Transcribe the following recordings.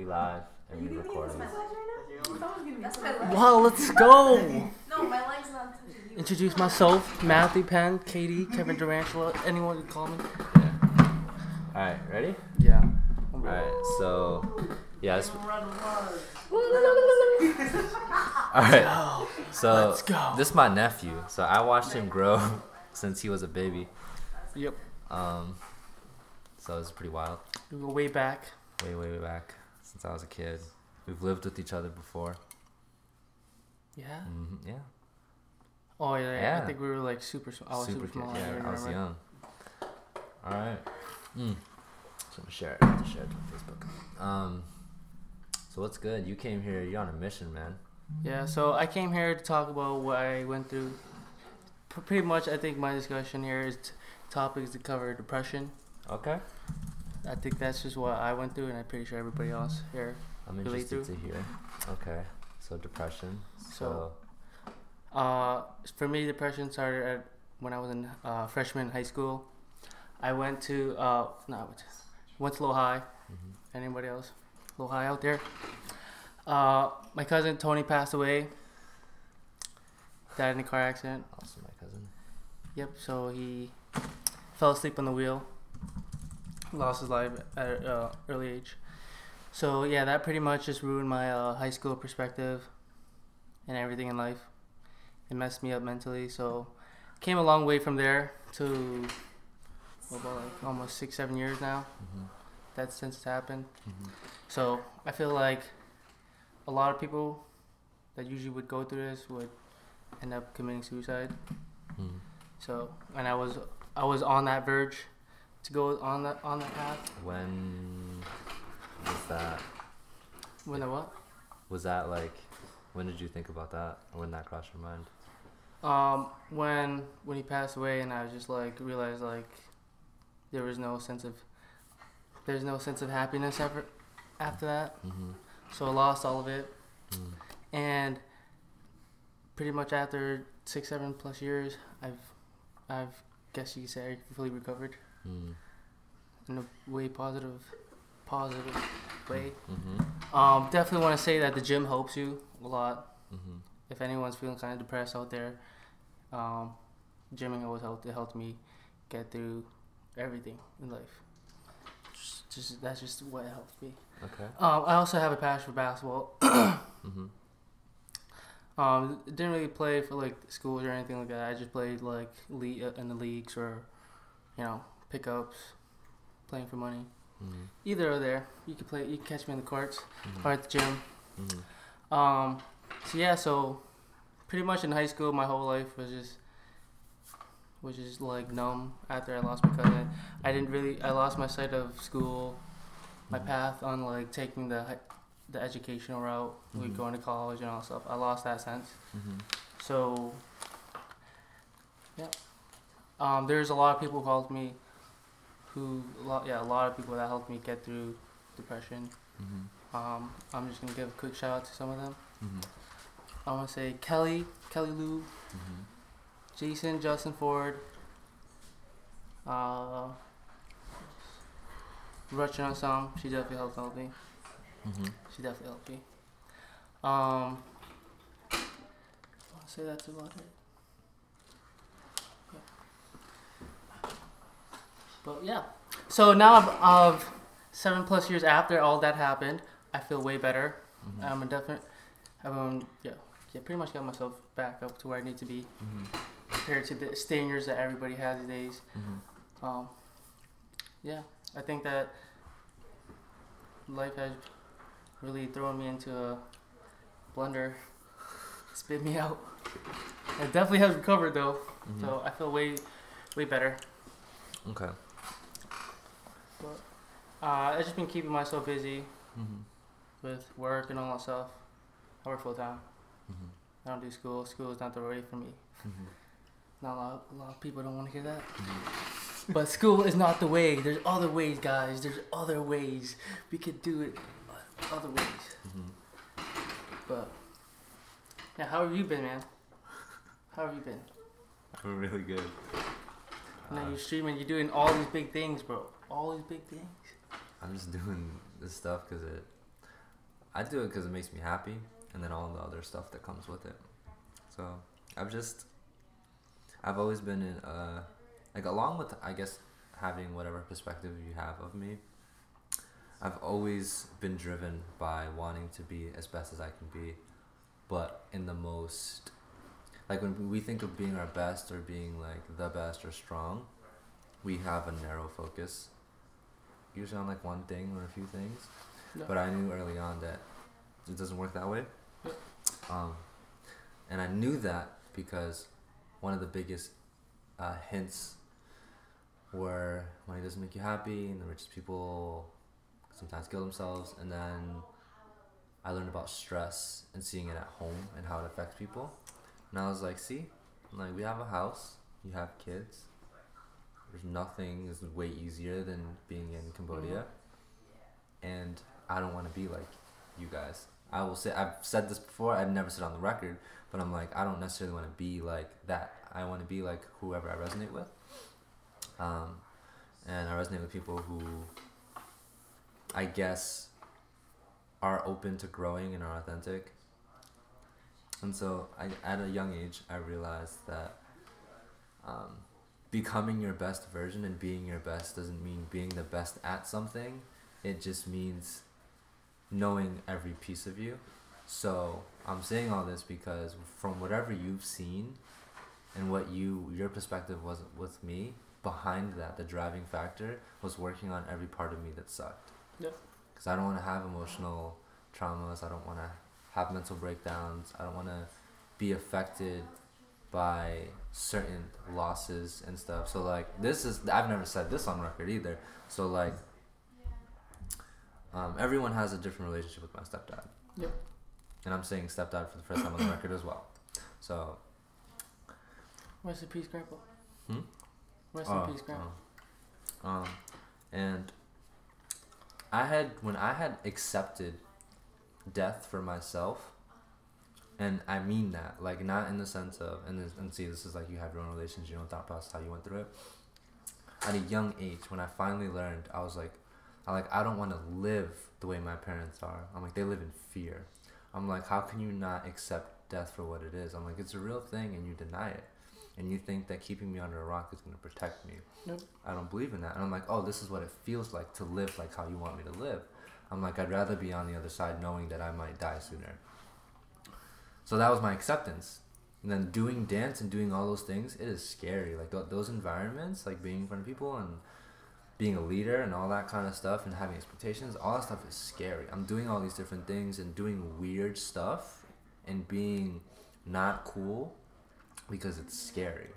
We live and we recording. Wow, let's go! No, my leg's not touching you. Introduce myself, Matthew Penn, Katie, Kevin Durantula, anyone you call me. Yeah. Alright, ready? Yeah. Alright, so yes. Alright. So Let's go. this is my nephew. So I watched him grow since he was a baby. Yep. So it's pretty wild. We go way back. Way back since I was a kid. We've lived with each other before. Yeah? Yeah. Oh, yeah. Yeah. I think we were like super small. I was super small. Yeah, I was remember. young. Alright. So I'm gonna share it. I have to share it on Facebook. So what's good? You came here. You're on a mission, man. Yeah, so I came here to talk about what I went through. Pretty much, I think my discussion here is topics to cover depression. Okay. I think that's just what I went through, and I'm pretty sure everybody else here. I'm relate interested through. to hear. Okay. So depression. So, for me, depression started when I was in freshman in high school. I went to went to Low High. Mm-hmm. Anybody else? Low High out there. My cousin Tony passed away. Died in a car accident. Also my cousin. Yep. So he fell asleep on the wheel. Lost his life at an early age. So yeah, that pretty much just ruined my high school perspective and everything in life. It messed me up mentally. So came a long way from there to about like almost 6-7 years now. Mm-hmm. That since it's happened. Mm-hmm. So I feel like a lot of people that usually would go through this would end up committing suicide. Mm-hmm. So, and I was on that verge to go on that path. When was that? When the what? Was that like? When did you think about that? Or when that crossed your mind? When he passed away, and I was just like realized like there's no sense of happiness after that. Mm-hmm. So I lost all of it, Mm. and pretty much after 6-7+ years, I've guess you could say I fully recovered Mm. in a way positive way. Mm-hmm. Definitely want to say that the gym helps you a lot. Mm-hmm. If anyone's feeling kind of depressed out there, gymming always helped me get through everything in life. That's just what helps me. Okay. I also have a passion for basketball. Mm-hmm. Didn't really play for like schools or anything like that. I just played like in the leagues or, pickups, playing for money. Mm-hmm. Either or there. You can play. You can catch me in the courts Mm-hmm. or at the gym. Mm-hmm. So pretty much in high school, my whole life was just like numb after I lost my cousin. I lost my sight of school, my path on like taking the educational route, like Mhm. going to college and all that stuff. I lost that sense. Mm-hmm. So, yeah. There's a lot of people who helped me, a lot of people that helped me get through depression. Mm-hmm. I'm just gonna give a quick shout out to some of them. Mm-hmm. I want to say Kelly Lou, Mm-hmm. Jason, Justin Ford, Rachana Sam, she definitely helped me. Mm-hmm. She definitely helped me. I want to say that's about it. Yeah. But yeah, so now of 7+ years after all that happened, I feel way better. Mm-hmm. I'm a definite. Pretty much got myself back up to where I need to be Mm-hmm. compared to the stingers that everybody has these days. Mm-hmm. I think that life has really thrown me into a blender, spit me out. I definitely have recovered though, Mm-hmm. so I feel way better. Okay. But I've just been keeping myself busy Mm-hmm. with work and all that stuff. I work full time. Mm-hmm. I don't do school. School is not the way for me. Mm-hmm. Not a lot of people don't want to hear that. Mm-hmm. But school is not the way. There's other ways, guys. There's other ways. We could do it other ways. Mm-hmm. But yeah, how have you been, man? How have you been? I'm really good. Now you're streaming. You're doing all these big things, bro. All these big things. I'm just doing this stuff because I do it because it makes me happy, and then all the other stuff that comes with it. So I've always been in like, along with, I guess, having whatever perspective you have of me, I've always been driven by wanting to be as best as I can be, but in the most, like, when we think of being our best or being like the best or strong, we have a narrow focus, usually on like one thing or a few things. Yeah. But I knew early on that it doesn't work that way. Yeah. And I knew that because one of the biggest hints were money doesn't make you happy, and the richest people sometimes kill themselves. And then I learned about stress and seeing it at home and how it affects people. And I was like, see, like, we have a house, you have kids. There's nothing is way easier than being in Cambodia. And I don't want to be like you guys. I will say, I've said this before, I've never said it on the record, but I'm like, I don't necessarily want to be like that. I want to be like whoever I resonate with. And I resonate with people who, I guess, are open to growing and are authentic. And so at a young age, I realized that becoming your best version and being your best doesn't mean being the best at something. It just means knowing every piece of you. So I'm saying all this because from whatever you've seen and what your perspective was with me, behind that, the driving factor was working on every part of me that sucked. Yep. Because I don't want to have emotional traumas. I don't want to have mental breakdowns. I don't want to be affected by certain losses and stuff. So like, I've never said this on record either. So like, everyone has a different relationship with my stepdad. Yep. And I'm saying stepdad for the first time on the record as well. So. Rest in peace, Grandpa. Hmm? Rest in peace, Grandpa. And when I had accepted death for myself, and I mean that, like, not in the sense of, and see, this is like, you have your own relations, your own thought process, how you went through it. At a young age, when I finally learned, I was like, I don't want to live the way my parents are. I'm like, they live in fear. I'm like, how can you not accept death for what it is? I'm like, it's a real thing, and you deny it. And you think that keeping me under a rock is going to protect me. Nope. I don't believe in that. And I'm like, oh, this is what it feels like to live like how you want me to live. I'm like, I'd rather be on the other side knowing that I might die sooner. So that was my acceptance. And then doing dance and doing all those things, it is scary. Like, those environments, like being in front of people and being a leader and all that kind of stuff and having expectations, all that stuff is scary. I'm doing all these different things and doing weird stuff and being not cool because it's scary.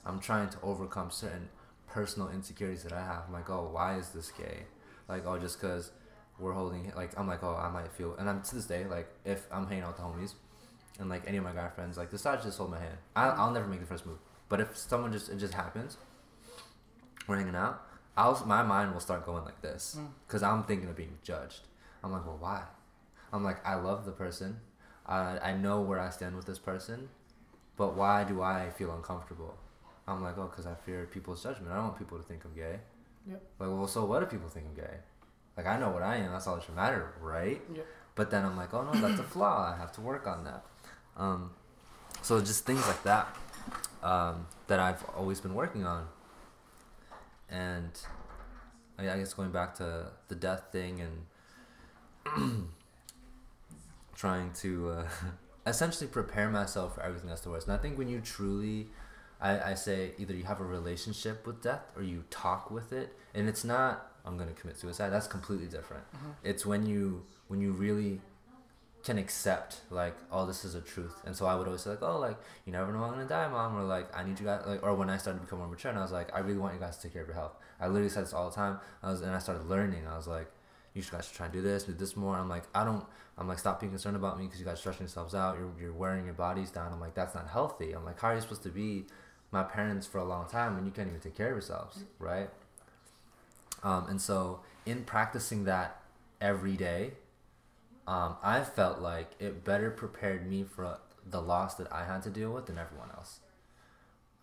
I'm trying to overcome certain personal insecurities that I have. I'm like, oh, why is this gay? Like, oh, just because we're holding, like, I'm like, oh, I might feel, and I'm to this day, like, if I'm hanging out with the homies and like any of my guy friends, like, decide to just hold my hand, I'll never make the first move. But if someone it just happens, we're hanging out, my mind will start going like this because I'm thinking of being judged. I'm like, well, why? I'm like, I love the person. I know where I stand with this person, but why do I feel uncomfortable? I'm like, oh, because I fear people's judgment. I don't want people to think I'm gay. Yep. Like, well, so what if people think I'm gay? Like, I know what I am. That's all that should matter, right? Yep. But then I'm like, oh, no, that's a flaw. I have to work on that. So just things like that that I've always been working on. And I guess going back to the death thing and trying to essentially prepare myself for everything that's the worst. And I think when you truly, I say either you have a relationship with death or you talk with it, and it's not, I'm going to commit suicide. That's completely different. Mm-hmm. It's when you really can accept, like, oh, this is a truth. And so I would always say, like, oh, like, you never know I'm going to die, Mom. Or like, I need you guys, like, or when I started to become more mature and I was like, I really want you guys to take care of your health. I literally said this all the time. And I started learning. I was like, you guys should try and do this more. I'm like, I'm like, stop being concerned about me because you guys are stressing yourselves out. You're wearing your bodies down. I'm like, that's not healthy. I'm like, how are you supposed to be my parents for a long time when you can't even take care of yourselves, right? And so in practicing that every day, I felt like it better prepared me for the loss that I had to deal with than everyone else.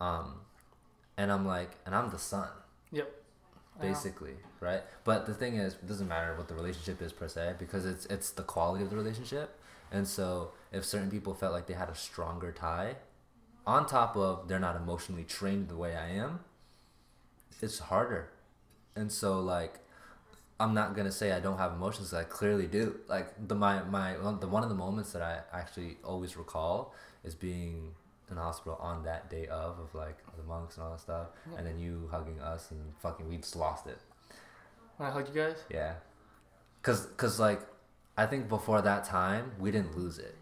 And I'm like, and I'm the son. Yep. basically, right? But the thing is, it doesn't matter what the relationship is per se, because it's the quality of the relationship. And so if certain people felt like they had a stronger tie, on top of they're not emotionally trained the way I am, it's harder. And so like I'm not gonna say I don't have emotions, 'cause I clearly do. Like the one of the moments that I actually always recall is being in the hospital on that day of like the monks and all that stuff, Yeah. and then you hugging us and fucking we just lost it. When I hugged you guys. Yeah, cause like I think before that time we didn't lose it.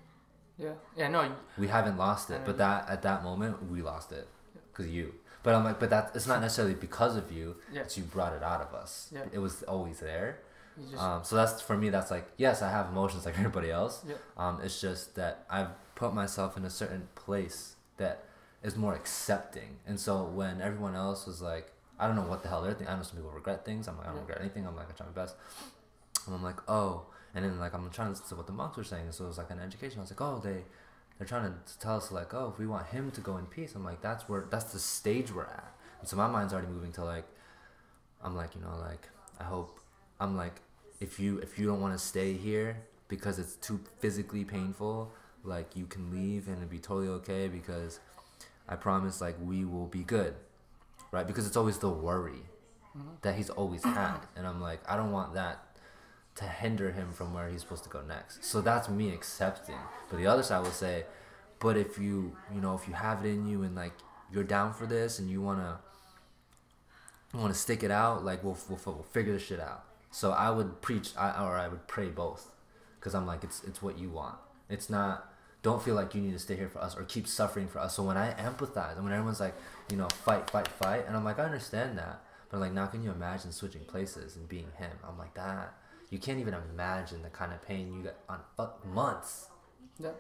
Yeah. Yeah. No. We haven't lost it, but that at that moment we lost it, cause you. But I'm like, but that it's not necessarily because of you. Yeah. It's you brought it out of us. Yeah. It was always there. You just, So that's for me. That's like, yes, I have emotions like everybody else. Yeah. It's just that I've put myself in a certain place that is more accepting. And so when everyone else was like, I don't know what the hell they're thinking. I know some people regret things. I'm like, I don't regret anything. I'm like, I try my best. And I'm like, oh, and then like I'm trying to listen to what the monks were saying. So it was like an education. I was like, oh, they're trying to tell us like, oh, if we want him to go in peace. I'm like, that's the stage we're at. And so my mind's already moving to like, I'm like, you know, like I hope. I'm like, if you don't want to stay here because it's too physically painful, like you can leave and it'll be totally okay, because I promise like we will be good, right? Because it's always the worry that he's always had, and I'm like, I don't want that to hinder him from where he's supposed to go next. So that's me accepting. But the other side will say, but if you have it in you and like you're down for this and you wanna stick it out, like we'll figure this shit out. So I would preach, I would pray both, because I'm like, it's what you want. It's not, don't feel like you need to stay here for us or keep suffering for us. So when I empathize, and when everyone's like, you know, fight, and I'm like, I understand that, but like, now can you imagine switching places and being him? I'm like, that, you can't even imagine the kind of pain you get on months. Yeah.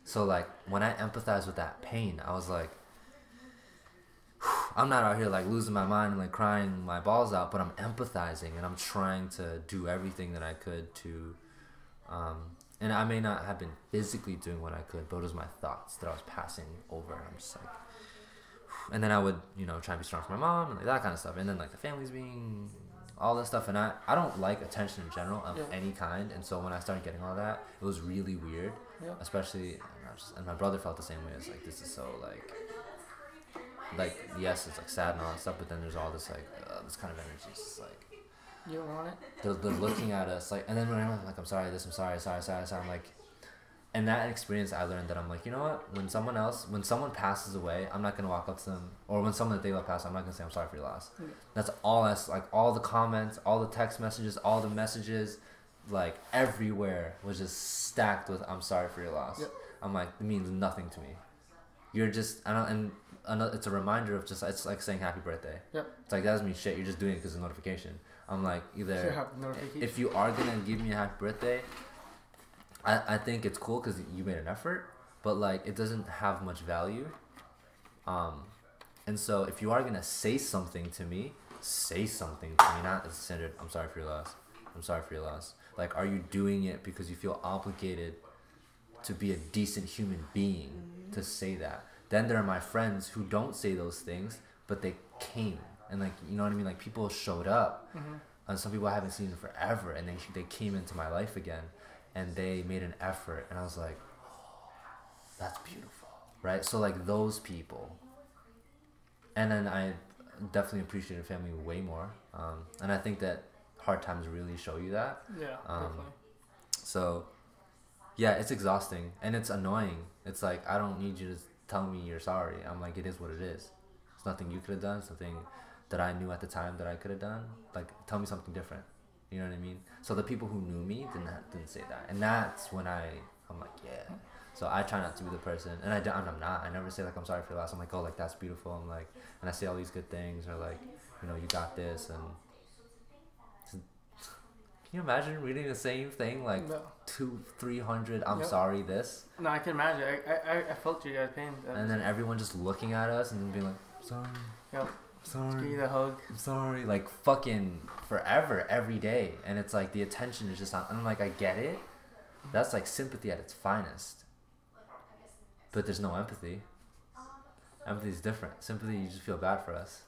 So like, when I empathize with that pain, I was like, I'm not out here like losing my mind and like crying my balls out, but I'm empathizing and I'm trying to do everything that I could to, and I may not have been physically doing what I could, but it was my thoughts that I was passing over. And I'm just like, and then I would, you know, try and be strong for my mom and like that kind of stuff. And then like the family's being, all this stuff. And I don't like attention in general of any kind. And so when I started getting all that, it was really weird, especially, and my brother felt the same way. It's like, this is so like yes, it's like sad and all that stuff, but then there's all this like this kind of energy. It's just like you don't want it. They're looking at us like, and then when I'm like, I'm sorry, I'm sorry, I'm like, and that experience I learned that I'm like, you know what? When someone passes away, I'm not gonna walk up to them, or when someone that they love passes, I'm not gonna say I'm sorry for your loss. Yeah. That's all. That's like all the comments, all the text messages, all the messages, like everywhere was just stacked with I'm sorry for your loss. Yep. I'm like, it means nothing to me. You're just, it's a reminder of just, it's like saying happy birthday. Yep. It's like, that doesn't mean shit, you're just doing it because of notification. I'm like, either, if you are going to give me a happy birthday, I think it's cool because you made an effort, but like, it doesn't have much value. And so if you are going to say something to me, not as standard, I'm sorry for your loss. I'm sorry for your loss. Like, are you doing it because you feel obligated to be a decent human being to say that? Then there are my friends who don't say those things, but they came, and like, you know what I mean? Like, people showed up, and some people I haven't seen in forever, and they came into my life again, and they made an effort, and I was like, oh, that's beautiful, right? So like those people, and then I definitely appreciated family way more, and I think that hard times really show you that. Yeah, definitely. So yeah, it's exhausting and it's annoying. It's like, I don't need you to tell me you're sorry. I'm like, it is what it is. It's nothing you could have done, something that I knew at the time that I could have done. Like, tell me something different. You know what I mean? So the people who knew me didn't say that, and that's when I'm like, yeah. So I try not to be the person, and I'm not. I never say like I'm sorry for your loss. I'm like, oh, like that's beautiful. I'm like, and I say all these good things, or like, you know, you got this. And can you imagine reading the same thing like 200-300? I'm sorry. This. No, I can imagine. I felt your guys' pain. And then everyone just looking at us and then being like, sorry. Yep. Sorry. Give you the hug. I'm sorry. Like fucking forever, every day, and it's like the attention is just on. And I'm like, I get it. That's like sympathy at its finest. But there's no empathy. Empathy is different. Sympathy, you just feel bad for us,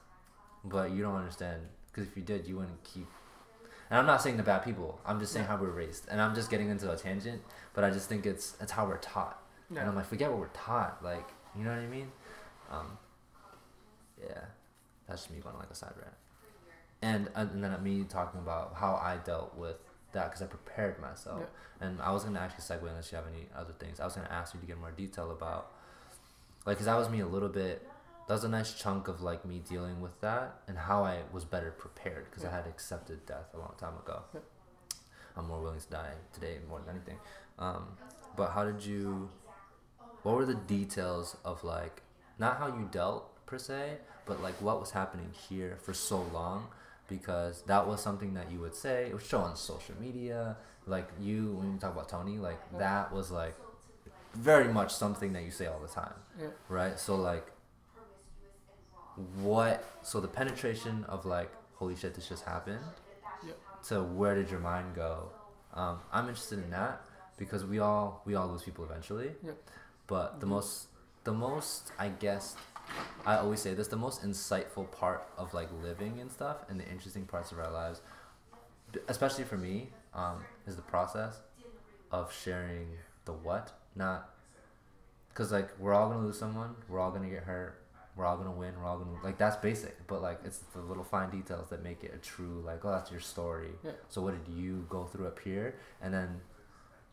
but you don't understand Because if you did, you wouldn't keep. And I'm not saying they're bad people. I'm just saying how we're raised. And I'm just getting into a tangent, but I just think it's how we're taught. Yeah. And I'm like, forget what we're taught. Like, you know what I mean? Yeah, that's just me going on like a side rant. And then me talking about how I dealt with that because I prepared myself. Yeah. And I was gonna actually segue unless you have any other things. I was gonna ask you to get more detail about, like, cause that was me a little bit. That was a nice chunk of like me dealing with that and how I was better prepared because I had accepted death a long time ago. Yeah. I'm more willing to die today more than anything. But how did you? What were the details of like not how you dealt per se, but like what was happening here for so long? Because that was something that you would say. It would show on social media. Like when you talk about Tony, like that was like very much something that you say all the time. Yeah. Right? So like so the penetration of like, holy shit, this just happened. Yep. So where did your mind go? I'm interested in that because we all lose people eventually. Yep. But the most I guess I always say this, the most insightful part of like living and stuff and the interesting parts of our lives, especially for me, is the process of sharing the what, not because like we're all gonna lose someone, we're all gonna get hurt, we're all gonna win, we're all gonna like that's basic, but like it's the little fine details that make it a true like, oh, that's your story. Yeah. So what did you go through up here, and then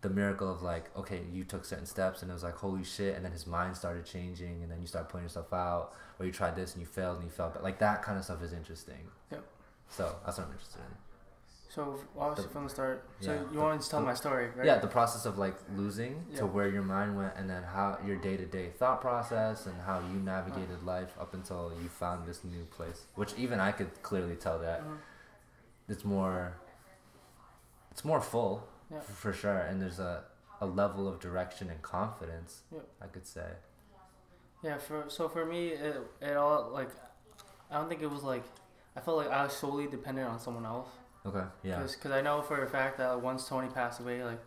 the miracle of like, okay, you took certain steps and it was like, holy shit, and then his mind started changing and then you started putting yourself out, or you tried this and you failed and you felt, but like that kind of stuff is interesting. Yep. So that's what I'm interested in. So obviously from the start, so yeah, you wanted to tell my story, right? Yeah, the process of like losing Yeah. to where your mind went, and then how your day-to-day thought process and how you navigated life up until you found this new place, which even I could clearly tell that it's more full. Yeah. For sure, and there's a level of direction and confidence. Yep. I could say. Yeah, for me, it all like, I don't think it was like, I felt like I was solely dependent on someone else. Okay. Yeah. Because I know for a fact that once Tony passed away, like,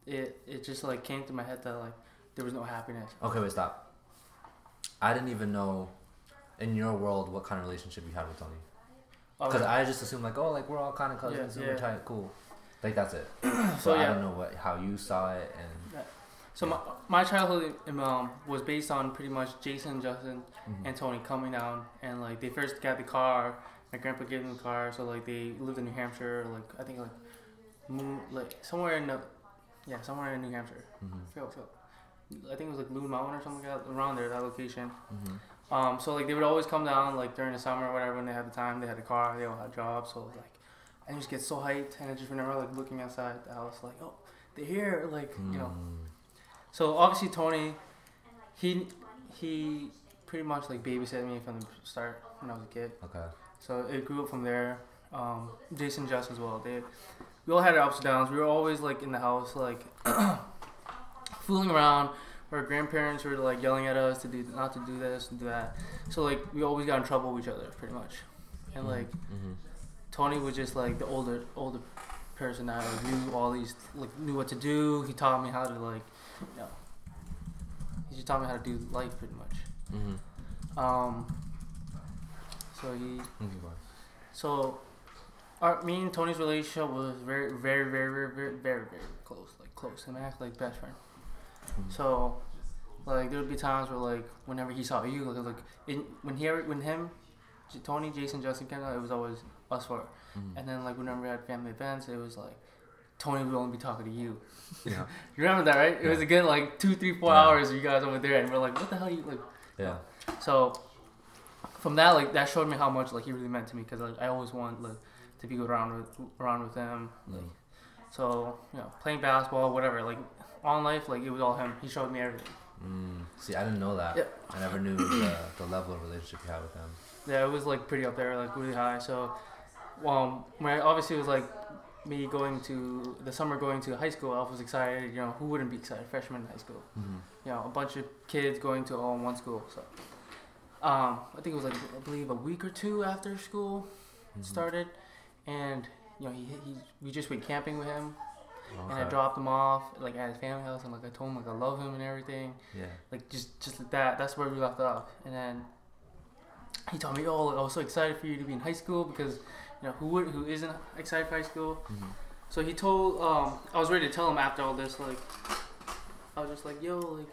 it just like came to my head that like there was no happiness. Okay, wait, stop. I didn't even know, in your world, what kind of relationship you had with Tony. Because I just assumed like, oh, like we're all kind of cousins, super tight, cool. Like that's it. So I don't know how you saw it and. So my childhood was based on pretty much Jason, Justin, and Tony coming down, and like they first got the car. My grandpa gave them the car, so like they lived in New Hampshire, like I think somewhere in New Hampshire. I think it was like Loon Mountain or something like that, around there, that location. So like they would always come down like during the summer or whatever when they had the time. They had the car, they all had jobs, so like I just get so hyped, and I just remember like looking outside the house like, oh, they're here, like you know. So obviously Tony, he pretty much like babysat me from the start when I was a kid. Okay. So it grew up from there. Jason and Jess as well. We all had our ups and downs. We were always like in the house like fooling around. Our grandparents were like yelling at us not to do this and do that. So like we always got in trouble with each other pretty much. And like Tony was just like the older person that like, knew all these, like knew what to do. He taught me how to like, you know, he just taught me how to do life pretty much. Me and Tony's relationship was very, very, very, very, very, very, very close. Like close, and act like best friend. So, like there would be times where like whenever he saw you, when him, Tony, Jason, Justin came out, it was always us four. And then like whenever we had family events, it was like Tony would only be talking to you. Yeah. You remember that, right? It was a good like 2, 3, 4 hours you guys over there, and we're like, what the hell you like? Yeah. So from that, like that showed me how much like he really meant to me, because like I always wanted like to be around with him. Like, so you know, playing basketball, whatever, like all in life, like it was all him. He showed me everything. See, I didn't know that. Yep. I never knew the level of relationship you had with him. Yeah, it was like pretty up there, like really high. So, when obviously it was like me going to the summer going to high school, I was excited. You know, who wouldn't be excited? Freshman in high school. You know, a bunch of kids going to all in one school. So, I think it was like I believe a week or two after school started, and you know we just went camping with him. Okay. And I dropped him off like at his family house, and like I told him like I love him and everything. Yeah. Like just like that. That's where we left off. And then he told me, "Oh, I was so excited for you to be in high school because, who isn't excited for high school?" Mm-hmm. So he told, I was ready to tell him after all this, like, I was just like, "Yo, like,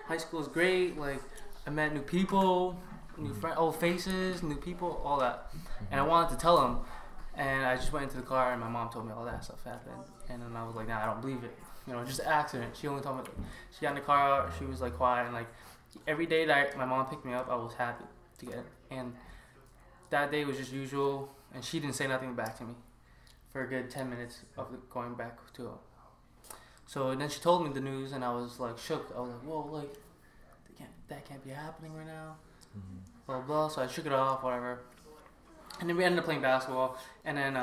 high school is great. Like, I met new people, new friends, old faces, new people, all that." And I wanted to tell him, and I just went into the car, and my mom told me all that stuff happened, and then I was like, "Nah, I don't believe it. Just an accident." She only told me, she got in the car, she was like quiet, and like every day that my mom picked me up, I was happy to get, and that day was just usual, and she didn't say nothing back to me for a good 10 minutes of going back to her. So then she told me the news, and I was like shook. I was like, "Whoa, like that can't be happening right now." Blah blah. So I shook it off, whatever. And then we ended up playing basketball, and then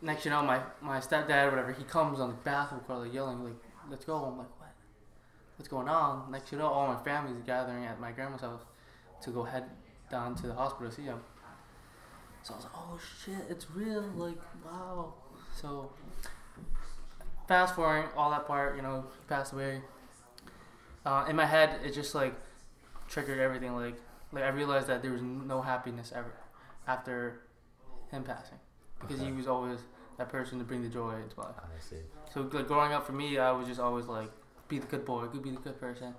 next my stepdad or whatever, he comes on the basketball court like yelling like, "Let's go!" I'm like, "What? What's going on?" Next all my family's gathering at my grandma's house to go head down to the hospital to see him. So I was like, "Oh shit, it's real!" Like, wow. So fast forwarding all that part, he passed away. In my head, it just like triggered everything. Like I realized that there was no happiness ever after him passing, because he was always that person to bring the joy into life. I see. So like growing up for me, I was just always like, be the good boy, be the good person.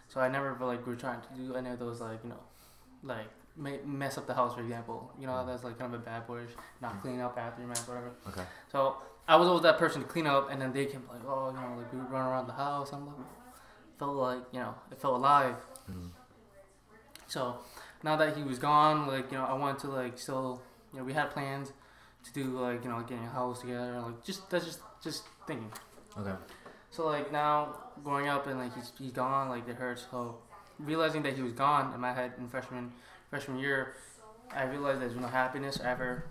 So I never like were trying to do any of those like like mess up the house, for example. That's like kind of a bad boyish, not cleaning up after your mess, whatever. Okay. So I was always that person to clean up, and then they came like, "Oh, like we would run around the house." I'm like, felt like it felt alive. So now that he was gone, like I wanted to like still, we had plans to do like getting a house together, like that's just thinking. Okay. So like now growing up and like he's gone, like it hurts. So realizing that he was gone in my head in freshman year, I realized there's no happiness ever.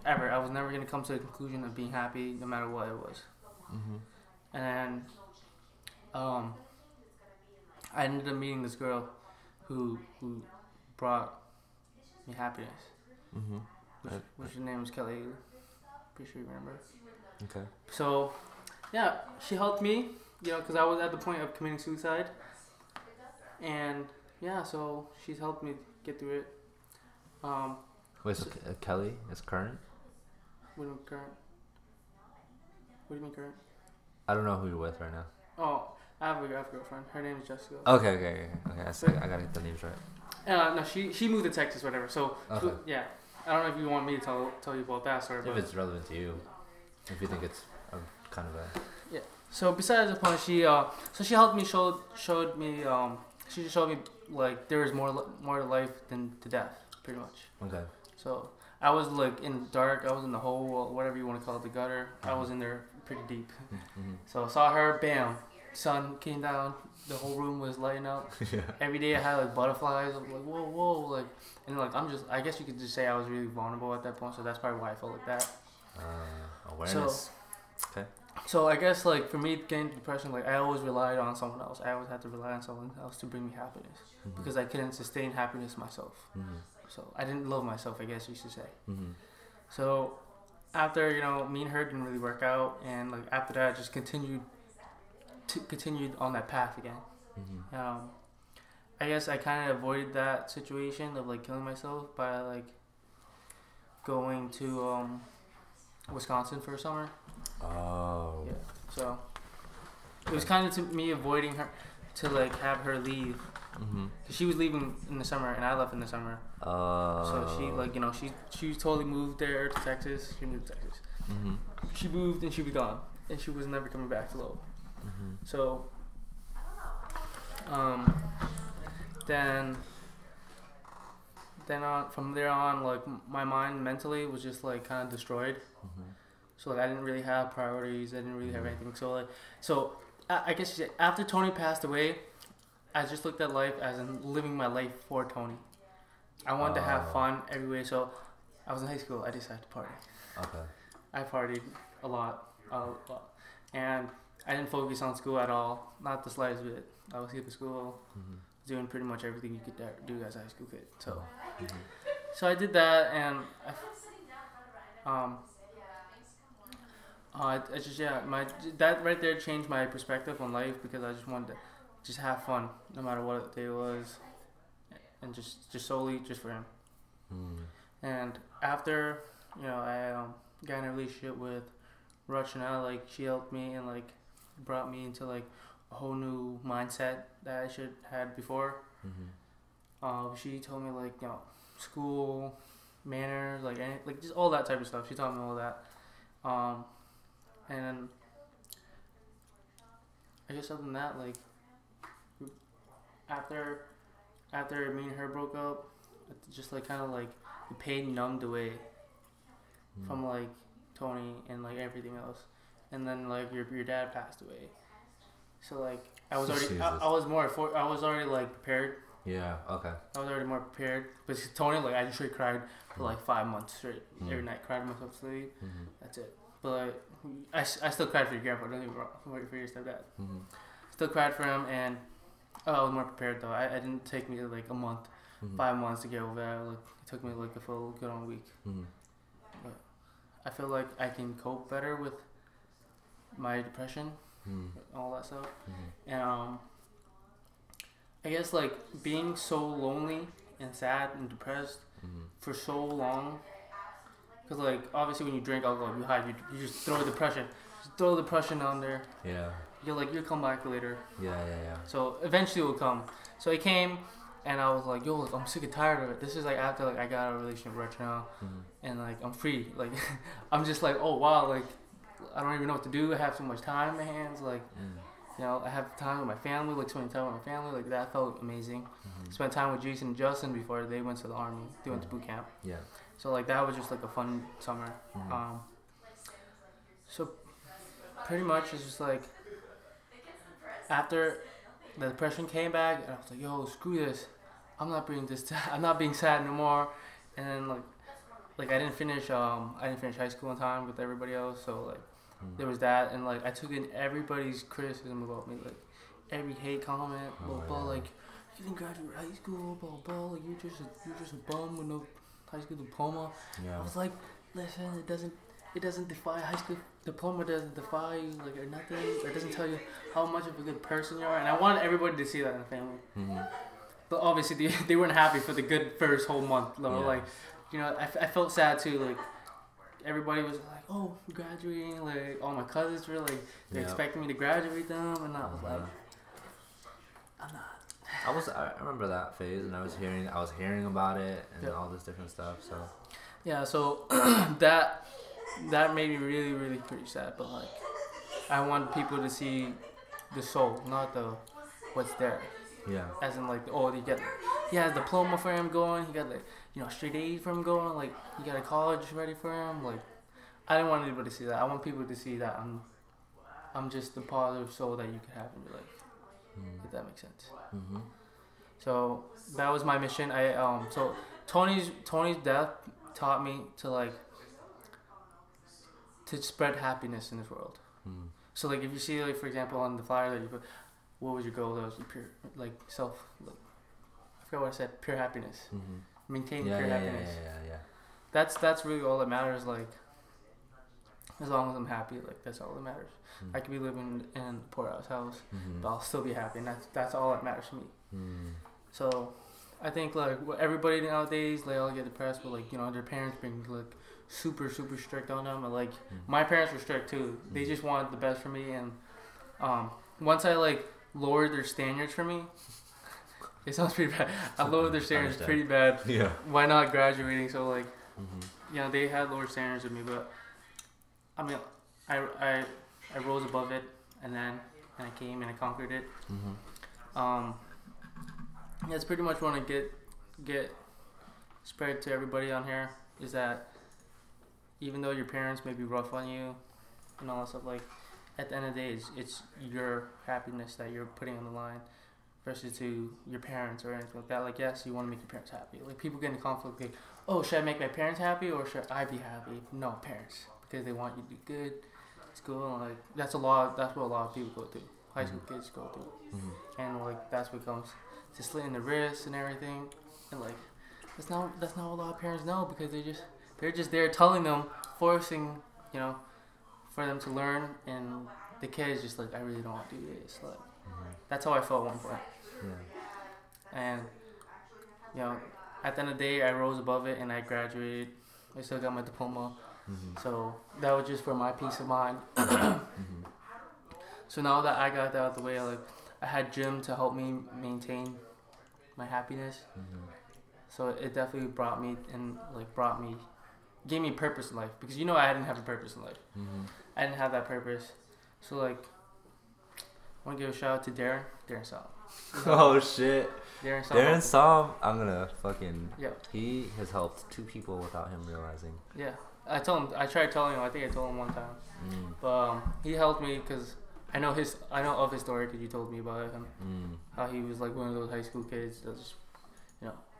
I was never gonna come to the conclusion of being happy no matter what it was. And then I ended up meeting this girl who brought me happiness. Which her name was Kelly. Pretty sure you remember. Okay. So yeah, she helped me, because I was at the point of committing suicide. And yeah, so she's helped me get through it. Wait, so Kelly is current? What do you mean current? What do you mean current? I don't know who you're with right now. Oh, I have a girlfriend. Her name is Jessica. Okay. I gotta get the names right. No, she moved to Texas, whatever. So okay. Yeah, I don't know if you want me to tell you about that story. If but it's relevant to you, if you think it's kind of a. Yeah. So besides the point, she helped me showed me she just showed me like there is more to life than to death, pretty much. Okay. So I was like in the dark. I was in the hole, or whatever you want to call it, the gutter. I was in there pretty deep. So I saw her. Bam. Sun came down. The whole room was lighting up. Yeah. Every day I had like butterflies. I'm like whoa, like, and like I guess you could just say I was really vulnerable at that point. So that's probably why I felt like that. Awareness. Okay. So I guess like for me getting depression, like I always relied on someone else. I always had to rely on someone else to bring me happiness because I couldn't sustain happiness myself. So I didn't love myself, I guess you should say. So after me and her didn't really work out, and like after that I just continued on that path again. I guess I kind of avoided that situation of like killing myself by like going to Wisconsin for a summer. Oh. Yeah. So it was kind of to me avoiding her to like have her leave. Cause she was leaving in the summer and I left in the summer. So she like she totally moved there to Texas. She moved to Texas. She moved and she was gone and she was never coming back to Lowell. So then from there on, like my mind mentally was just like kind of destroyed. So like I didn't really have priorities. I didn't really have anything. So I guess after Tony passed away, I just looked at life as in living my life for Tony. I wanted to have fun every way. So I was in high school. I decided to party. Okay. I partied a lot, and I didn't focus on school at all. Not the slightest bit. I was skipping school, doing pretty much everything you could do as a high school kid. So, so I did that, and that right there changed my perspective on life because I just wanted to just have fun no matter what day it was, and just solely just for him. And after, I got in a relationship with Rachana, like she helped me and like brought me into like a whole new mindset that I should had before. She told me like school manners, like just all that type of stuff. She taught me all that. And then I guess other than that, like after me and her broke up, it's just like kind of like the pain numbed away from like Tony and like everything else, and then like your dad passed away, so like I was already I was already like prepared. Yeah. Okay. I was already more prepared, but Tony, like I just straight cried for like 5 months straight every night, cried myself to sleep. That's it. But like I still cried for your grandpa. Don't get me wrong. Wait for your stepdad. Still cried for him, and I was more prepared though. I didn't take me like a month, 5 months to get over that. Like it took me like a full good on week. But I feel like I can cope better with my depression, all that stuff, and I guess like being so lonely and sad and depressed for so long. Cause like obviously when you drink alcohol, you hide, you just throw depression on there. Yeah. You'll come back later. Yeah. So eventually it will come. So it came, and I was like, yo, like, I'm sick and tired of it. This is like after like I got out of a relationship right now, and like I'm free. Like I'm just like, oh wow, like I don't even know what to do. I have so much time in my hands. Like I have time with my family. Like spending time with my family. Like that felt amazing. Spent time with Jason and Justin before they went to the army. They went to boot camp. Yeah. So like that was just like a fun summer. So pretty much it's just like after the depression came back, and I was like, yo, screw this. I'm not being sad no more. And then like I didn't finish high school in time with everybody else. So like there was that, and like I took in everybody's criticism about me, like every hate comment, like you didn't graduate high school, blah blah, like you're just a bum with no high school diploma. Yeah. I was like, listen, it doesn't defy high school diploma, doesn't defy you like or nothing. It doesn't tell you how much of a good person you are, and I wanted everybody to see that in the family. But obviously they weren't happy for the good first whole month. Like I felt sad too. Like everybody was like, oh, I'm graduating. Like all my cousins were like they're expecting me to graduate them, and I was like, I'm not. I remember that phase, and I was hearing about it and all this different stuff. So yeah, so that made me really, really pretty sad. But like, I want people to see the soul, not the what's there. Yeah. As in like, he has a diploma for him going. He got like straight A's for him going. Like he got a college ready for him. Like I didn't want anybody to see that. I want people to see that I'm just the positive soul that you could have in your life. If that makes sense. So that was my mission. So Tony's death taught me to spread happiness in this world. So like if you see like for example on the flyer that you put, what was your goal? That was pure I forgot what I said. Pure happiness. Maintaining pure happiness. Yeah. That's really all that matters. Like as long as I'm happy, like that's all that matters. I could be living in a poorhouse house, but I'll still be happy, and that's all that matters to me. So I think like everybody nowadays they all get depressed, but like their parents being like super strict on them, and like my parents were strict too. They just wanted the best for me, and once I like lowered their standards for me, it sounds pretty bad. I lowered their standards pretty bad. Yeah. Why not graduating? So like they had lower standards of me, but I mean I rose above it, and I came and I conquered it. That's pretty much what I get spread to everybody on here is that even though your parents may be rough on you and all that stuff, like at the end of the day, it's your happiness that you're putting on the line versus to your parents or anything like that. Like yes, you want to make your parents happy. Like people get in conflict like, oh, should I make my parents happy or should I be happy? No, parents, because they want you to do good at school. And like that's what a lot of people go through. High school kids go through, and like that's what comes to slitting the wrists and everything, and like that's not what a lot of parents know because they're just there telling them, forcing for them to learn, and the kid's just like I really don't want to do this. Like that's how I felt at one point, and at the end of the day, I rose above it and I graduated. I still got my diploma. Mm-hmm. So that was just for my peace of mind. Mm-hmm. So now that I got that out of the way, like I had gym to help me maintain my happiness. Mm-hmm. So it definitely gave me purpose in life, because I didn't have a purpose in life. Mm-hmm. I didn't have that purpose. So like, I want to give a shout out to Darren Saul. Oh shit. Darren Saul, I'm gonna fucking. Yeah. He has helped 2 people without him realizing. Yeah. I tried telling him. I think I told him one time. Mm. But he helped me because I know of his story, because you told me about him. Mm. How he was like one of those high school kids that just,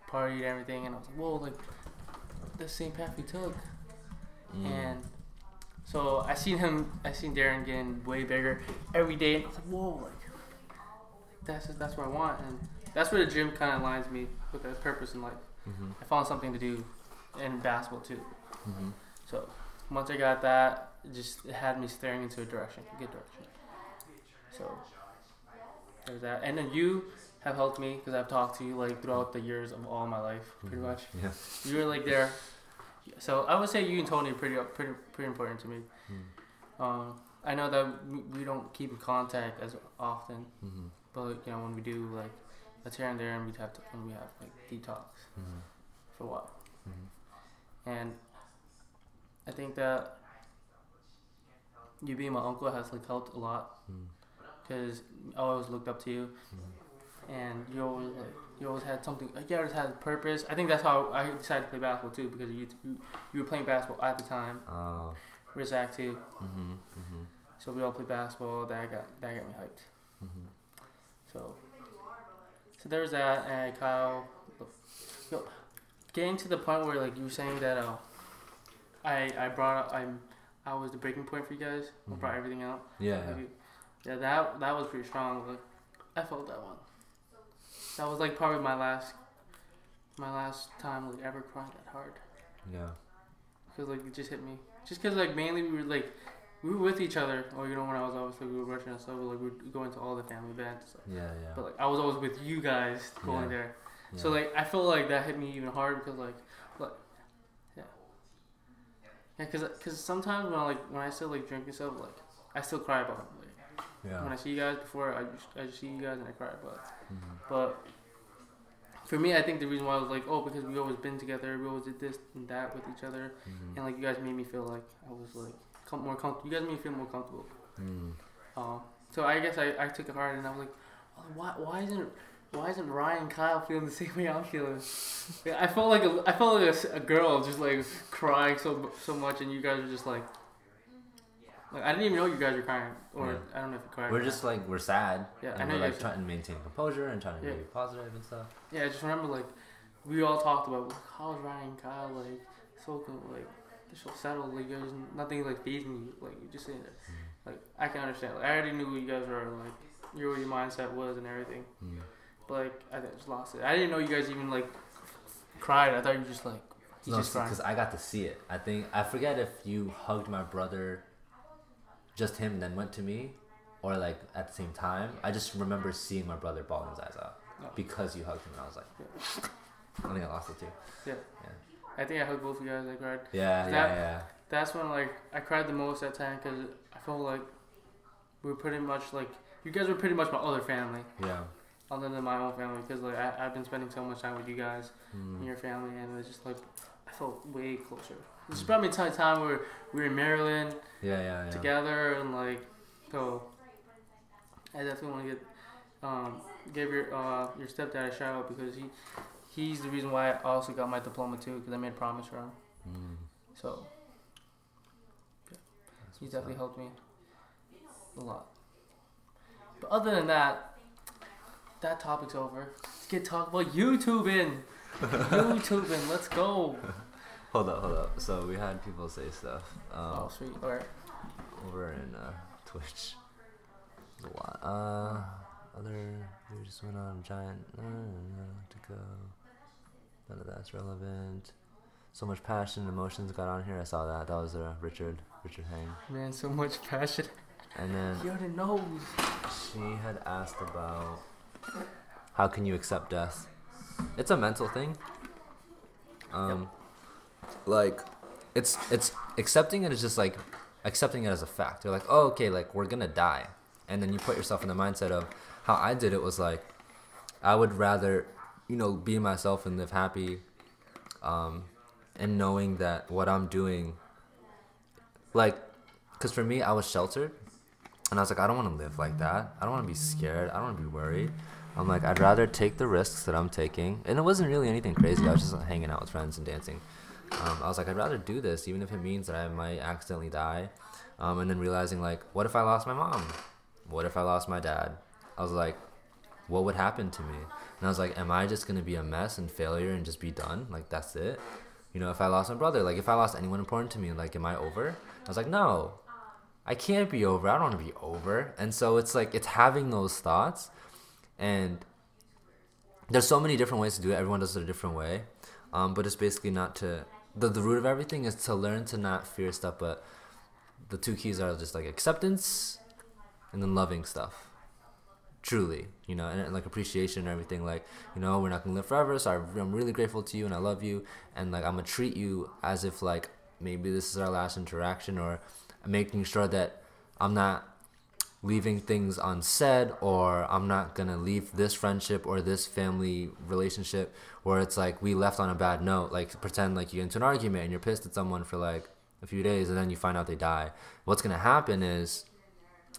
partied and everything, and I was like, whoa, like the same path we took. Mm. And so I seen Darren getting way bigger every day, and I was like, whoa, like that's what I want, and that's where the gym kind of aligns me with a purpose in life. Mm-hmm. I found something to do in basketball too. Mm-hmm. So once I got that, it had me staring into a good direction. So there's that, and then you have helped me, because I've talked to you like throughout the years of all my life, pretty Mm-hmm. much. Yeah. You were like there. So I would say you and Tony are pretty important to me. Mm. I know that we don't keep in contact as often, Mm-hmm. but when we do, like, let's here and there, and we have like deep talks Mm-hmm. for a while. Mm-hmm. And I think that you being my uncle has like helped a lot, because I always looked up to you, and you always had something. You always had a purpose. I think that's how I decided to play basketball too, because you were playing basketball at the time. Oh. We're Zach too. Mm-hmm. Mm-hmm. So we all played basketball. That got me hyped. Mm-hmm. So there was that, and Kyle. Getting to the point where like you were saying that I was the breaking point for you guys. I brought everything out. Yeah. Yeah, that was pretty strong. Like, I felt that one. That was like probably my last time like ever crying that hard. Yeah. Because like it just hit me. Just because like mainly we were with each other. Or when I was obviously we were rushing and stuff. But, like we were going to all the family events. Stuff. Yeah, yeah. But like I was always with you guys going there. Yeah. So like I feel like that hit me even harder, because because sometimes when I still like drink and stuff, like I still cry about it. Like, yeah. when I see you guys before, I just see you guys and I cry about it. Mm-hmm. But for me, I think the reason why I was like, because we always been together, we always did this and that with each other, Mm-hmm. and like you guys made me feel like I was like more comfortable. You guys made me feel more comfortable. Mm. So I guess I took it hard, and I was like, why isn't Ryan Kyle feeling the same way I'm feeling? Yeah, I felt like a girl just like crying so much, and you guys were just like I didn't even know you guys were crying, or I don't know if you cried. We're just like, we're sad. Yeah, and I know we're like you trying to maintain composure and trying to Yeah. be positive and stuff. Yeah, I just remember like we all talked about like, how's Ryan and Kyle like so good, like they're so settled, like there's nothing like phasing you, like you just sitting there. Like I can understand. Like, I already knew what you guys were like, your mindset was and everything. Mm. But like I just lost it. I didn't know you guys even like cried. I thought you were just like just crying. Because I got to see it. I forget if you hugged my brother, just him, and then went to me, or like at the same time. I just remember seeing my brother bawling his eyes out because you hugged him, and I was like, I think I lost it too. Yeah. I think I hugged both of you guys. I cried. Yeah. That's when like I cried the most that time, because I felt like we were pretty much like you guys were pretty much my other family. Yeah. Other than my own family, because like I've been spending so much time with you guys and your family, and it's just like I felt way closer. This is probably a time where we were in Maryland together, and like so I definitely want to give your stepdad a shout out, because he's the reason why I also got my diploma too, because I made a promise for him. So yeah, he definitely helped me a lot. But other than that topic's over. Let's get talk about YouTubing. Let's go. Hold up. So we had people say stuff. Sweet. Alright. Over in Twitch. There's a lot. We just went on giant to go. None of that's relevant. So much passion and emotions got on here. I saw that. That was Richard Hang. Man, so much passion. And then He already knows. she had asked about how can you accept death. It's a mental thing. Like, it's accepting it is just like accepting it as a fact. You're like, oh, okay, like we're gonna die, and then you put yourself in the mindset of how I did it was like, I would rather, be myself and live happy, and knowing that what I'm doing, like, because for me, I was sheltered, and I was like, I don't want to live like that. I don't want to be scared. I don't want to be worried. I'm like, I'd rather take the risks that I'm taking, and it wasn't really anything crazy. I was just hanging out with friends and dancing. I was like, I'd rather do this, even if it means that I might accidentally die. And then realizing, like, what if I lost my mom? What if I lost my dad? I was like, what would happen to me? And I was like, am I just going to be a mess and failure and just be done? Like, that's it? If I lost my brother, like, if I lost anyone important to me, like, am I over? I was like, no, I can't be over. I don't want to be over. And so it's like, it's having those thoughts. And there's so many different ways to do it. Everyone does it a different way. But it's basically not to... The root of everything is to learn to not fear stuff, but the two keys are just like acceptance and then loving stuff. Truly, and like appreciation and everything. Like, we're not gonna live forever, so I'm really grateful to you and I love you, and like I'm gonna treat you as if like maybe this is our last interaction, or making sure that I'm not leaving things unsaid, or I'm not gonna leave this friendship or this family relationship where it's like we left on a bad note. Like, pretend like you get into an argument and you're pissed at someone for like a few days and then you find out they die. What's gonna happen is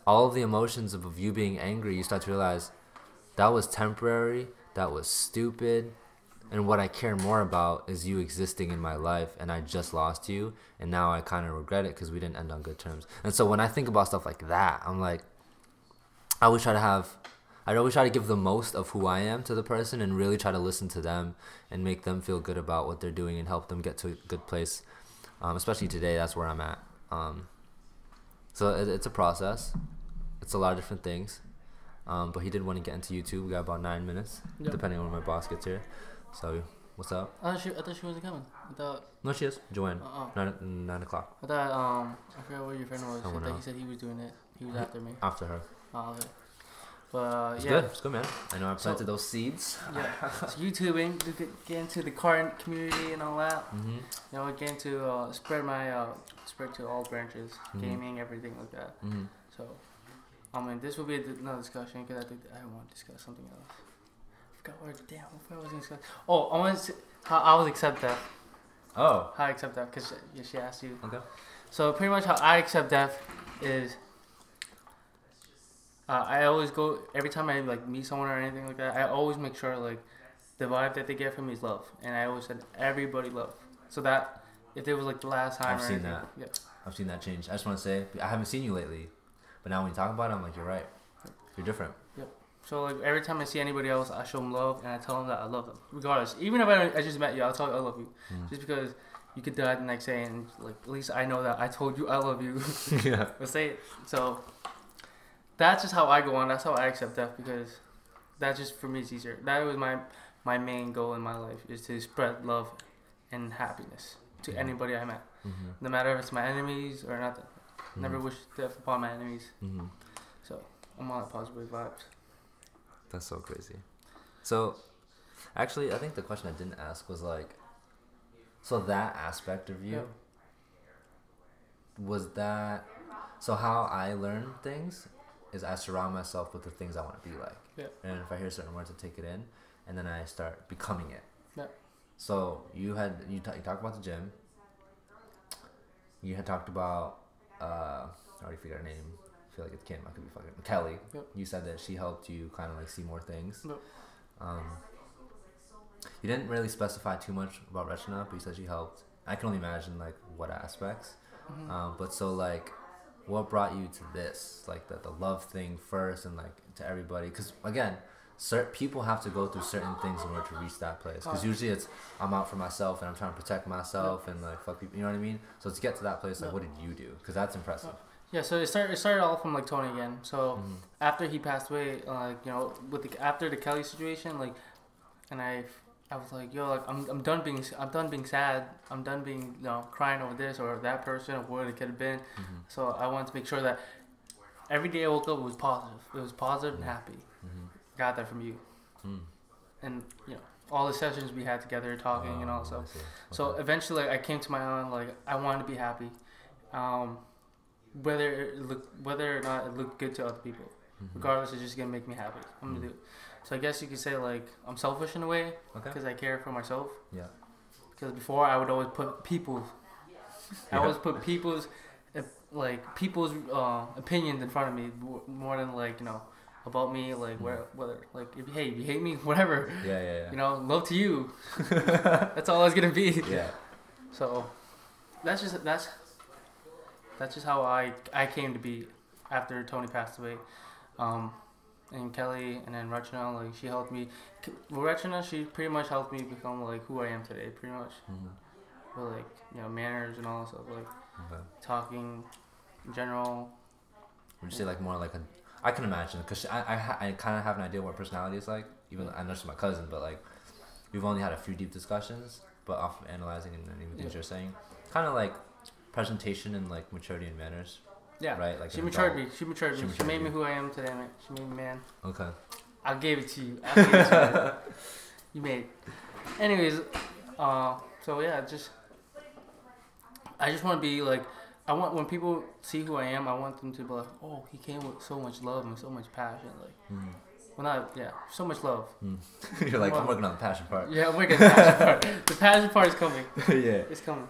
all of the emotions of you being angry, you start to realize that was temporary, that was stupid, and what I care more about is you existing in my life, and I just lost you, and now I kind of regret it because we didn't end on good terms. And so when I think about stuff like that, I'm like, I always try to give the most of who I am to the person, and really try to listen to them and make them feel good about what they're doing and help them get to a good place. Especially today, that's where I'm at. So it's a process. It's a lot of different things. But he did want to get into YouTube. We got about 9 minutes, depending on when my boss gets here. So, what's up? I thought she wasn't coming. No, she is. Joanne. 9 o'clock. I thought I forgot what your friend was. Someone I thought else. he said he was doing it. He was after me. After her. Oh, okay. But It's yeah. good. It's good, man. I know I planted those seeds. Yeah. So YouTubing, get into the car community and all that. Mm-hmm. Get into spread to all branches, gaming, everything like that. Mm-hmm. So, this will be another discussion because I think I want to discuss something else. I forgot what I was going to discuss. Oh, I want to how I would accept death. Oh. How I accept death because she asked you. Okay. So pretty much how I accept death is. I always go every time I like meet someone or anything like that. I always make sure like the vibe that they get from me is love, and I always said everybody love. So that if it was like the last time, I've or seen anything, that. Yeah. I've seen that change. I just want to say I haven't seen you lately, but now when you talk about it, I'm like, you're right. You're different. Yep. So like every time I see anybody else, I show them love and I tell them that I love them, regardless. Even if I just met you, I'll tell you I love you, just because you could die the next day and like at least I know that I told you I love you. Yeah. But say it. So. That's just how I go on. That's how I accept death because that just for me is easier. That was my main goal in my life is to spread love and happiness to anybody I met, no matter if it's my enemies or nothing. Never wish death upon my enemies. So I'm on positive vibes. That's so crazy. So, actually, I think the question I didn't ask was like, so that aspect of you, was that, so how I learn things is I surround myself with the things I want to be like. Yeah. And if I hear certain words, I take it in, and then I start becoming it. Yeah. So you talked about the gym. You had talked about I already forgot her name. I feel like it's Kim. I could be fucking Kelly. Yep. You said that she helped you kind of like see more things. Yep. You didn't really specify too much about Rachna, but you said she helped. I can only imagine like what aspects. But so like, what brought you to this? Like the love thing first, and like to everybody, because again, people have to go through certain things in order to reach that place. Because usually it's I'm out for myself and I'm trying to protect myself and like fuck people. You know what I mean? So to get to that place, like what did you do? Because that's impressive. Yeah, so it started all from like Tony again. So after he passed away, after the Kelly situation, like, and I was like, yo, like I'm done being sad. I'm done being crying over this or that person or what it could have been. So I wanted to make sure that every day I woke up it was positive. It was positive and happy. Got that from you, and all the sessions we had together, talking and all. So, so eventually, like, I came to my own. Like, I wanted to be happy, whether or not it looked good to other people. Regardless, it's just gonna make me happy. I'm gonna do it. So I guess you could say like I'm selfish in a way because I care for myself. Yeah. Because before I would always put people's, I always put people's opinions in front of me more than like about me, like whether like if you hate me, whatever. Yeah. Love to you. That's all it's gonna be. Yeah. So that's just how I came to be after Tony passed away. And Kelly and then Rachana, like she helped me. Rachana, she pretty much helped me become like who I am today, pretty much. With like manners and all that stuff, like talking in general. Would you say like more like I can imagine because I kind of have an idea what her personality is like. Even I know she's my cousin, but like we've only had a few deep discussions, but off of analyzing and even things you're saying, kind of like presentation and like maturity and manners. Yeah. Right. Like she matured me. She made me who I am today, man. She made me man. Okay. I gave it to you. You made it. Anyways, so yeah, I just want to be like, I want when people see who I am, I want them to be like, oh, he came with so much love and so much passion, like, so much love. You're like, I'm working on the passion part. Yeah, I'm working on the passion part. The passion part is coming. Yeah, it's coming.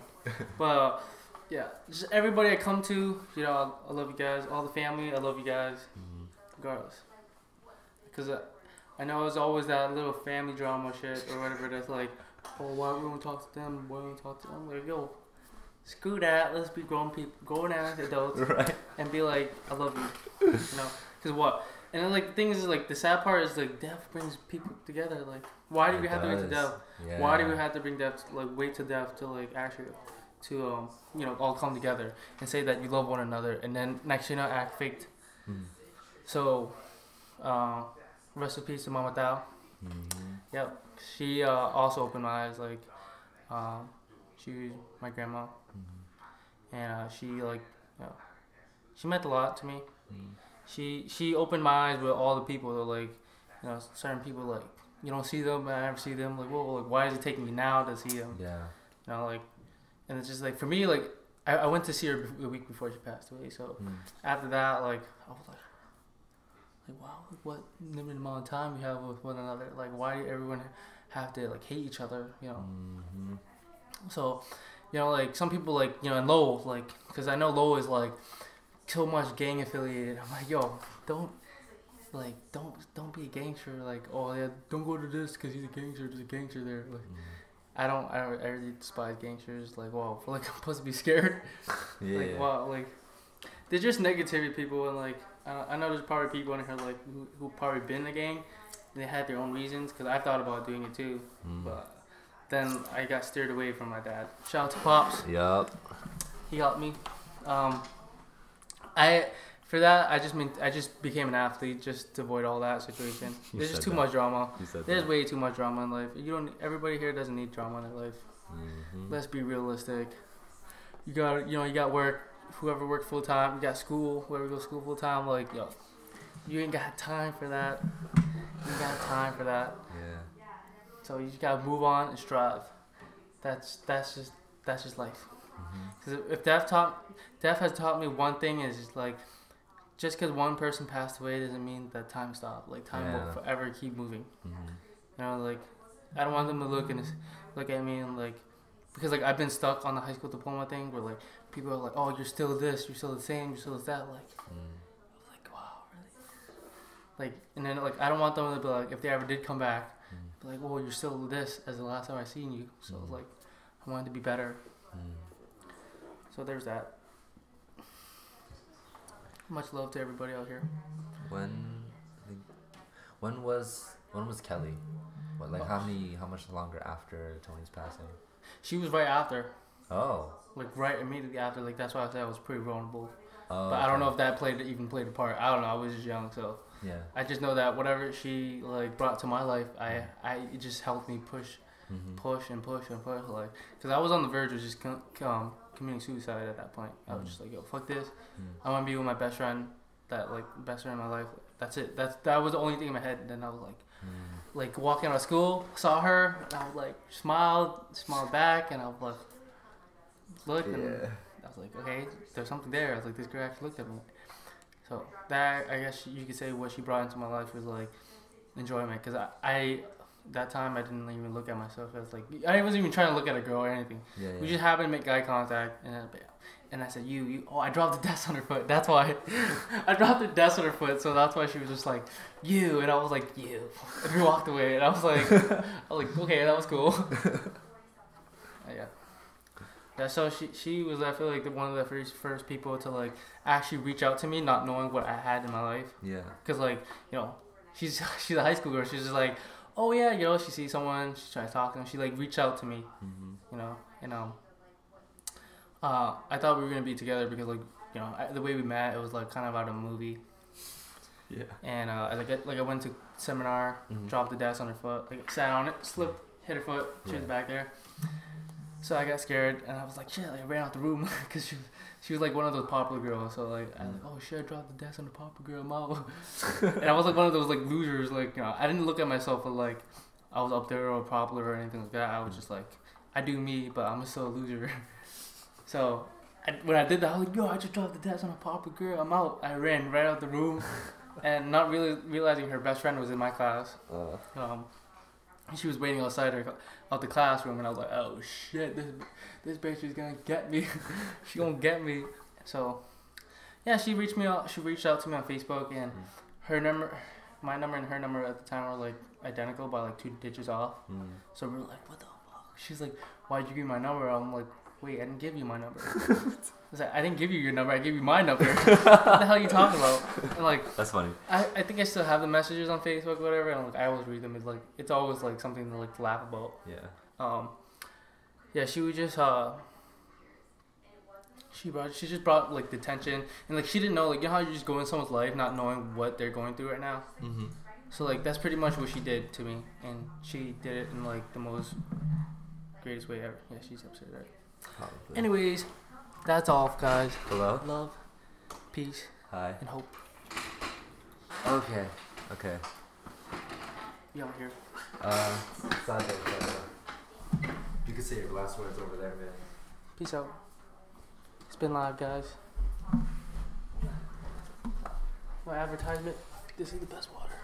But yeah, just everybody I come to, I love you guys. All the family, I love you guys, regardless. Because I know it's always that little family drama shit or whatever that's like, oh, why we don't talk to them? Why we don't talk to them? Like, yo, screw that. Let's be grown ass adults, right? And be like, I love you, Because what? And then like the thing is like the sad part is like death brings people together. Like, why do we have to wait to death? Yeah. Why do we have to bring death? Like, wait to death to like actually to all come together and say that you love one another, and then next act faked. So, rest in peace to Mama Thao. Yep, she also opened my eyes. Like, she was my grandma, and she she meant a lot to me. She opened my eyes with all the people that like, certain people like you don't see them, but I never see them. Like, whoa, like why is it taking me now to see them? Yeah, like. And it's just like for me, like I went to see her the week before she passed away. So after that, like I was like wow, what limited amount of time we have with one another. Like why do everyone have to like hate each other? So like some people like and Lowell, like because I know Lowell is like so much gang affiliated. I'm like, yo, don't be a gangster. Like, oh yeah, don't go to this because he's a gangster. There's a gangster there. Like. I really despise gangsters. Like, wow, I feel like I'm supposed to be scared. Yeah. Like, wow, like, they're just negativity people, and like, I know there's probably people in here like who probably been in a gang, and they had their own reasons. Cause I thought about doing it too, but then I got steered away from my dad. Shout out to Pops. Yup. He helped me. For that, I just became an athlete just to avoid all that situation. There's just too much drama. There's way too much drama in life. Everybody here doesn't need drama in their life. Let's be realistic. You got work. Whoever works full time, you got school. Whoever goes to school full time, like yo, you ain't got time for that. You ain't got time for that. Yeah. So you just gotta move on and strive. That's just life. Because if Death has taught me one thing is just like. Just because one person passed away doesn't mean that time stopped. Like time will forever keep moving. Like I don't want them to look at me and like because like I've been stuck on the high school diploma thing where like people are like, oh, you're still this, you're still the same, you're still that. Like wow, really? Like and then like I don't want them to be like if they ever did come back, be like, well, you're still this as the last time I seen you. So like I wanted to be better. So there's that. Much love to everybody out here. When was Kelly? How much longer after Tony's passing? She was right after. Oh. Like right immediately after. Like that's why I said I was pretty vulnerable. Oh. But I don't know if that played a part. I don't know. I was just young, so. Yeah. I just know that whatever she like brought to my life, it just helped me push and push, like, because I was on the verge of just committing suicide at that point. I was just like, yo, fuck this. I want to be with my best friend that like best friend in my life. That's it. That was the only thing in my head. And then I was like walking out of school, saw her, and I was like smiled back, and I was like looked, and I was like, okay, there's something there. I was like, this girl actually looked at me. So that, I guess you could say, what she brought into my life was like enjoyment, because I that time I didn't even look at myself as like, I wasn't even trying to look at a girl or anything. We just happened to make eye contact, and I said, you, oh, I dropped the desk on her foot. That's why. I dropped the desk on her foot, so that's why she was just like, you. And I was like, you. And we walked away, and I was like, okay, that was cool. Yeah, so she was, I feel like, one of the first people to, like, actually reach out to me, not knowing what I had in my life. Yeah. Because, like, you know, she's a high school girl. She's just like, oh, yeah, you know, she sees someone, she tries talking, she, like, reached out to me, you know, and, I thought we were going to be together because, like, you know, the way we met, it was, like, kind of out of a movie. Yeah. And, I went to seminar, dropped the desk on her foot, like, sat on it, slipped, hit her foot, she was back there. So I got scared, and I was like, shit, like, I ran out the room, because she was, like, one of those popular girls, so, like, I was like, oh, shit, I dropped the desk on the popular girl, mom. And I was, like, one of those, like, losers, like, you know, I didn't look at myself as, like, I was up there or popular or anything like that. I was just, like, I do me, but I'm still a loser. So when I did that, I was like, yo, I just dropped the desk on a popular girl, I'm out. I ran right out the room, and not really realizing her best friend was in my class. She was waiting outside out the classroom, and I was like, oh shit, this bitch is gonna get me. She gonna get me. So yeah, she reached out to me on Facebook, and my number and her number at the time were like identical by like 2 digits off. So we were like, what the fuck? She's like, why'd you give me my number? I'm like, wait, I didn't give you my number. I was like, I didn't give you your number, I gave you my number. What the hell are you talking about? And like, that's funny. I think I still have the messages on Facebook or whatever, and like I always read them. It's like, it's always like something to like laugh about. Yeah. Yeah, she was just she just brought like the tension, and like she didn't know, like, you know how you just go in someone's life not knowing what they're going through right now. So like that's pretty much what she did to me, and she did it in like the most greatest way ever. Yeah, she's upset, right? Probably. Anyways, that's all, guys. Hello? Love, peace, hi, and hope. Okay. You out here? You can say your last words over there, man. Peace out. It's been live, guys. My advertisement. This is the best water.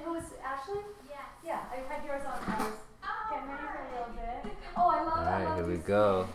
Who's Ashley? Yeah, I had yours on. I was getting ready for a little bit. Oh, I love it. All right, here we go.